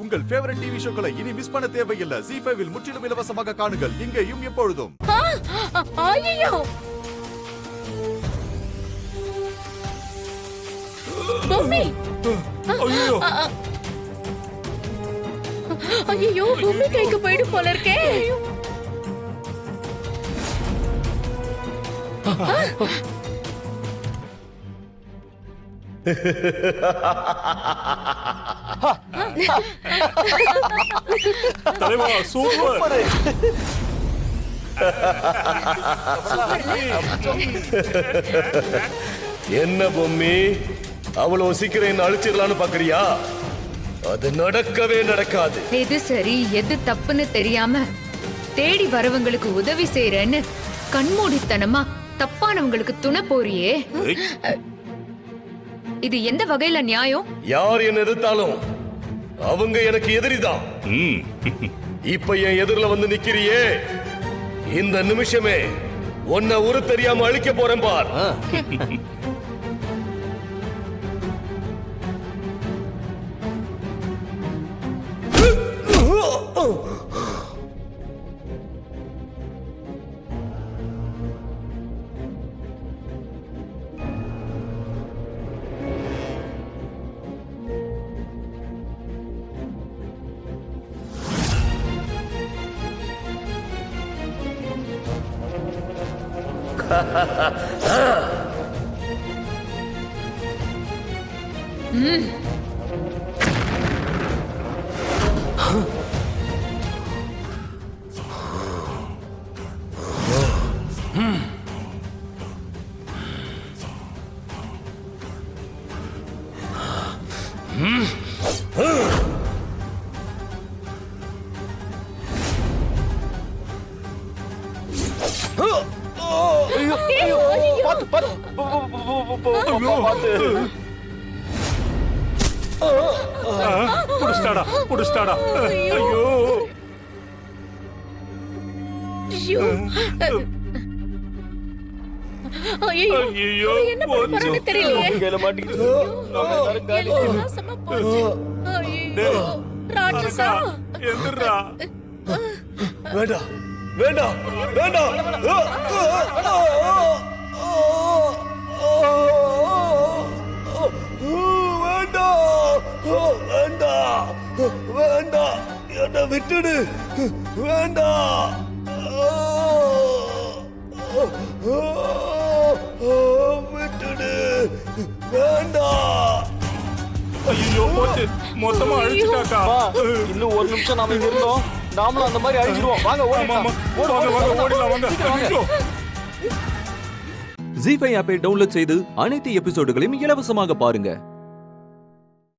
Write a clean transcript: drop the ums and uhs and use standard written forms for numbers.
உங்கள் favourite TV ஷோக்களை இனி miss பண்ண தேவையில்லை. ZEE5 இல் முற்றிலும் இலவசமாக காணுங்கள். இங்கேயும் எப்பொழுதும். ஐயோ பொம்மி, ஐயோ பொம்மி கைக்கு போயிடும் போல இருக்கே. தலைவா சூப்பர். என்ன பொம்மி, அவ்வளவு சீக்கிரம் என்ன அழிச்சிடலான்னு பாக்குறியா? அது நடக்கவே நடக்காது. எது சரி எது தப்புன்னு தெரியாம தேடி வரவங்களுக்கு உதவி செய்யறேன்னு கண்மூடித்தனமா தப்பானவங்களுக்கு துணை போறியே, இது எந்த வகையில நியாயம்? யார் என்ன எதிர்த்தாலும் அவங்க எனக்கு எதிரிதான். இப்ப என் எதிரில வந்து நிக்கிறியே, இந்த நிமிஷமே உன்னை உரு தெரியாம அழிக்க போறேன் பார். புடிச்சிட்டாடா புடிச்சிட்டாடா. ஐயோ ஐயோ ஐயோ என்ன பண்ண தெரியலையே. கையில மாட்டிக்கிட்டு ராட்சசா, எந்திரா. வேண்டாம் வேண்டாம் வேண்டாம். வேண்டாம் வேண்டாம், என்ன விட்டுடு. வேண்டாம் விட்டுடு. வேண்டாம். ஐயோ போச்சு, மொத்தமா அழிச்சிட்டாக்கா. இன்னும் ஒரு நிமிஷம் நாம இங்க இருந்தோம், நாமளும் அந்த மாதிரி அழிஞ்சிருவோம். வாங்க ஓடிடலாம். ஓடிடலாம் வாங்க. ஐயோ. ZEE5 ஆப்பை டவுன்லோட் செய்து அனைத்து எபிசோடுகளையும் இலவசமாக பாருங்க.